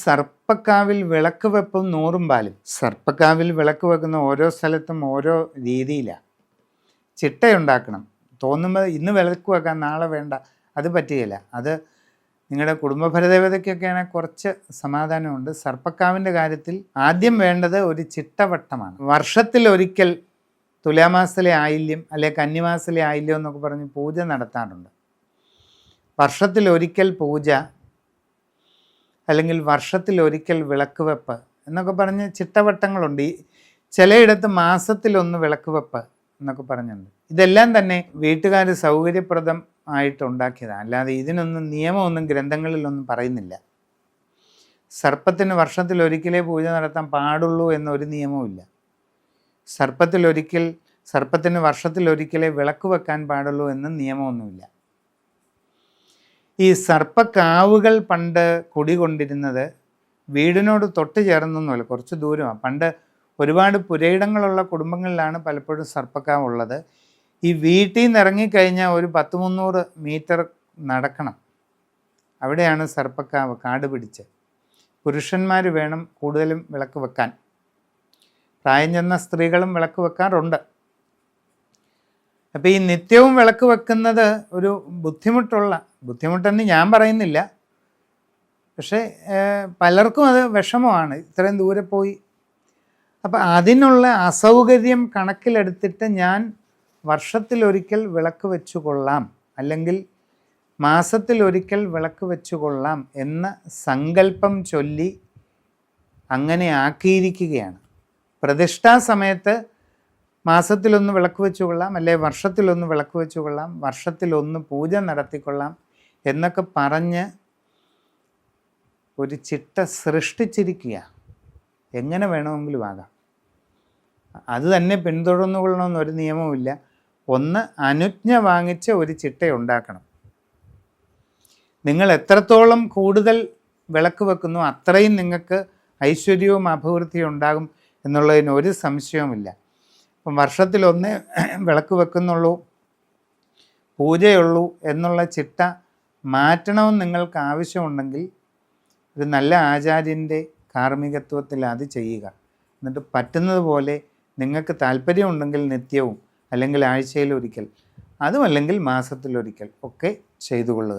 സർപ്പക്കാവിൽ വിളക്ക് വെപ്പും നൂറും പാലും. സർപ്പക്കാവിൽ വിളക്ക് വെക്കുന്ന ഓരോ സ്ഥലത്തും ഓരോ രീതിയിലാണ്. ചിട്ടയുണ്ടാക്കണം. തോന്നുമ്പോൾ ഇന്ന് വിളക്ക് വെക്കാൻ നാളെ വേണ്ട, അത് പറ്റുകയില്ല. അത് നിങ്ങളുടെ കുടുംബഭരദേവതയ്ക്കൊക്കെയാണെങ്കിൽ കുറച്ച് സമാധാനമുണ്ട്. സർപ്പക്കാവിൻ്റെ കാര്യത്തിൽ ആദ്യം വേണ്ടത് ഒരു ചിട്ടവട്ടമാണ്. വർഷത്തിലൊരിക്കൽ തുലാമാസത്തിലെ ആയില്യം അല്ലെ കന്നിമാസത്തിലെ ആയില്യം എന്നൊക്കെ പറഞ്ഞ് പൂജ നടത്താറുണ്ട്. വർഷത്തിലൊരിക്കൽ പൂജ അല്ലെങ്കിൽ വർഷത്തിലൊരിക്കൽ വിളക്ക് വെപ്പ് എന്നൊക്കെ പറഞ്ഞ് ചിട്ടവട്ടങ്ങളുണ്ട്. ചിലയിടത്ത് മാസത്തിലൊന്ന് വിളക്ക് വെപ്പ് എന്നൊക്കെ പറഞ്ഞിട്ടുണ്ട്. ഇതെല്ലാം തന്നെ വീട്ടുകാർ സൗകര്യപ്രദം ആയിട്ടുണ്ടാക്കിയതാണ്, അല്ലാതെ ഇതിനൊന്നും നിയമമൊന്നും ഗ്രന്ഥങ്ങളിലൊന്നും പറയുന്നില്ല. സർപ്പത്തിന് വർഷത്തിലൊരിക്കലേ പൂജ നടത്താൻ പാടുള്ളൂ എന്നൊരു നിയമവുമില്ല. സർപ്പത്തിന് വർഷത്തിലൊരിക്കലേ വിളക്ക് വെക്കാൻ പാടുള്ളൂ എന്ന നിയമമൊന്നുമില്ല. ഈ സർപ്പക്കാവുകൾ പണ്ട് കുടികൊണ്ടിരുന്നത് വീടിനോട് തൊട്ട് ചേർന്നൊന്നുമല്ല, കുറച്ച് ദൂരമാണ്. പണ്ട് ഒരുപാട് പുരയിടങ്ങളുള്ള കുടുംബങ്ങളിലാണ് പലപ്പോഴും സർപ്പക്കാവുള്ളത്. ഈ വീട്ടിൽ നിന്ന് ഇറങ്ങിക്കഴിഞ്ഞാൽ ഒരു 100-300 മീറ്റർ നടക്കണം. അവിടെയാണ് സർപ്പക്കാവ്, കാട് പിടിച്ച്. പുരുഷന്മാർ വേണം കൂടുതലും വിളക്ക് വെക്കാൻ. പ്രായം ചെന്ന സ്ത്രീകളും വിളക്ക് വെക്കാറുണ്ട്. അപ്പോൾ ഈ നിത്യവും വിളക്ക് വെക്കുന്നത് ഒരു ബുദ്ധിമുട്ടെന്ന് ഞാൻ പറയുന്നില്ല, പക്ഷേ പലർക്കും അത് വിഷമമാണ്, ഇത്രയും ദൂരെ പോയി. അപ്പം അതിനുള്ള അസൗകര്യം കണക്കിലെടുത്തിട്ട് ഞാൻ വർഷത്തിലൊരിക്കൽ വിളക്ക് വെച്ചു കൊള്ളാം അല്ലെങ്കിൽ മാസത്തിലൊരിക്കൽ വിളക്ക് വെച്ചു കൊള്ളാം എന്ന സങ്കല്പം ചൊല്ലി അങ്ങനെ ആക്കിയിരിക്കുകയാണ്. പ്രതിഷ്ഠാ സമയത്ത് മാസത്തിലൊന്ന് വിളക്ക് വെച്ചു കൊള്ളാം, അല്ലെ വർഷത്തിലൊന്ന് വിളക്ക് വെച്ചു കൊള്ളാം, വർഷത്തിലൊന്ന് പൂജ നടത്തിക്കൊള്ളാം എന്നൊക്കെ പറഞ്ഞ് ഒരു ചിട്ട സൃഷ്ടിച്ചിരിക്കുക. എങ്ങനെ വേണമെങ്കിലും ആകാം. അത് തന്നെ പിന്തുടർന്നുകൊള്ളണമെന്നൊരു നിയമവുമില്ല. ഒന്ന് അനുജ്ഞ വാങ്ങിച്ച ഒരു ചിട്ടയുണ്ടാക്കണം. നിങ്ങൾ എത്രത്തോളം കൂടുതൽ വിളക്ക് വെക്കുന്നു അത്രയും നിങ്ങൾക്ക് ഐശ്വര്യവും അഭിവൃദ്ധിയും ഉണ്ടാകും എന്നുള്ളതിന് ഒരു സംശയവുമില്ല. അപ്പം വർഷത്തിലൊന്നേ വിളക്ക് വെക്കുന്നുള്ളൂ, പൂജയുള്ളൂ എന്നുള്ള ചിട്ട മാറ്റണമെന്ന് നിങ്ങൾക്ക് ആവശ്യമുണ്ടെങ്കിൽ ഒരു നല്ല ആചാര്യൻ്റെ കാർമ്മികത്വത്തിൽ അത് ചെയ്യുക. എന്നിട്ട് പറ്റുന്നത് പോലെ നിങ്ങൾക്ക് താല്പര്യമുണ്ടെങ്കിൽ നിത്യവും അല്ലെങ്കിൽ ആഴ്ചയിലൊരിക്കൽ, അതുമല്ലെങ്കിൽ മാസത്തിലൊരിക്കൽ ഒക്കെ ചെയ്തു കൊള്ളുക.